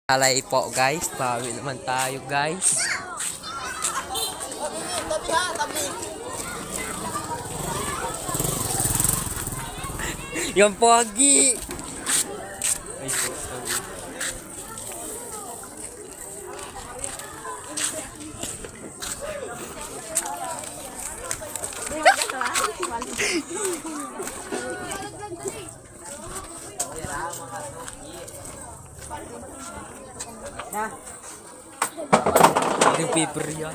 Alay po guys, bawi naman tayo guys. Tabi ha, tabi. Yung pogi. Ay, sorry. Yung paper yan.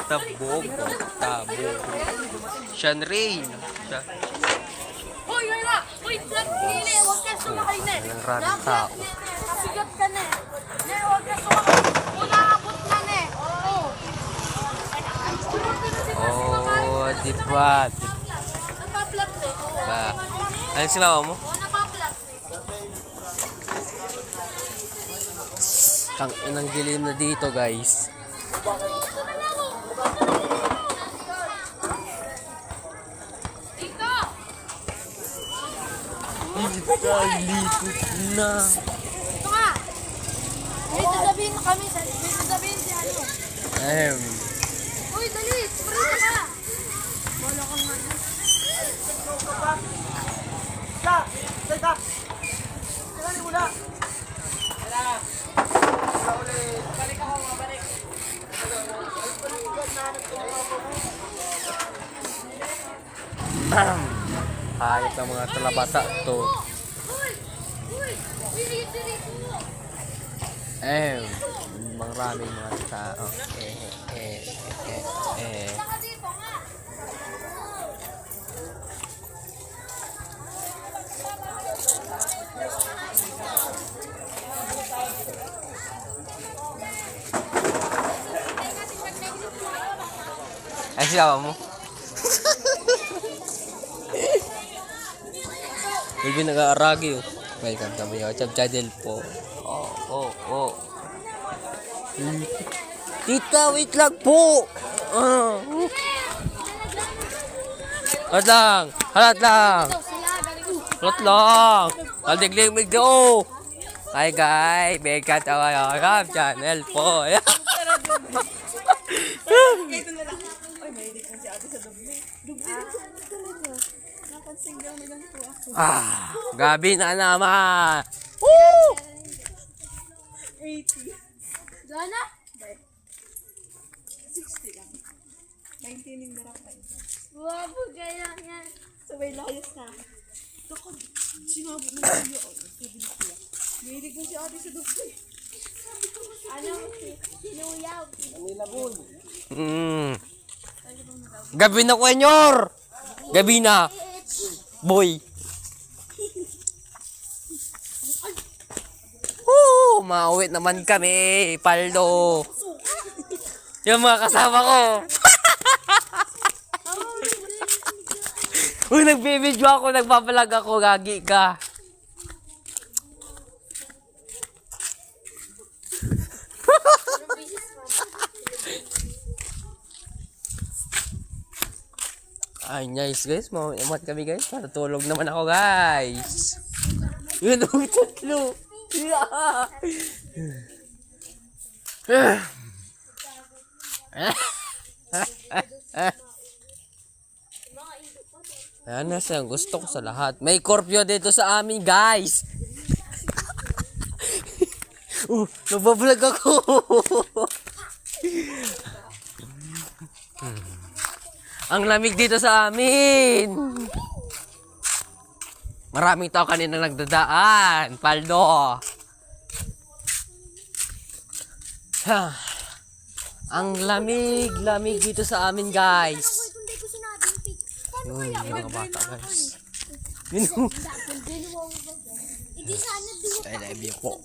Tabog. Sean Rain. Hoy, wala! Hoy, vlog nili! Huwag ka sumakay na! Ang raming tao. Sigat ka na! Ne, huwag ka sumakay! Unabot na na! Oo! Oh, di ba? Napaplat eh! Ba? Ano si mama mo? Oo, napaplat eh! Tang inang dilim na dito guys. Dito! Likot na. Ito nga! May sasabihin na kami! May sasabihin si ano! Uy, dali! Sprint ka! Wala kang mali. Stop! Stop! Tingnan mo na. Balik ako, balik. Hayop ng mga talabata to. Uy! Uy! Diri ko! Maraming mga tao. Saka dito nga! Ay, siya mo? Hindi nag-aaragi oh. Welcome to my YouTube channel po. Oh. Tita, wait lang po. Halat lang. Aldiglig do. Hi guys, welcome to my YouTube channel po. Gabi na naman. Woo! Gana? 60 lang. 19 yung darap tayo. Wabo kaya yan. Sabay layas na. Ako, sinabi mo na niyo. Mahilig mo si ate sa dugay. Ano? Luyaw. Gabi na kwenyor. Gabi na. Boy. Mauwi naman kami, Paldo. Yung mga kasama ko. Uy, nagbibidyo ako, nagpapalag ako, gagi ka. Ay, nice guys, maumat kami guys. Natulog naman ako guys. Yun ang tatlo. Ayan na siya, gusto ko sa lahat. May Scorpio dito sa amin guys. Nabablog ako. Ang lamig dito sa amin. Maraming tao kanina nagdadaan. Paldo. Ang lamig dito sa amin, guys. Hindi ko sinabing pick. Yun, yung mga bata, guys. Hindi sana duwa. I love you po.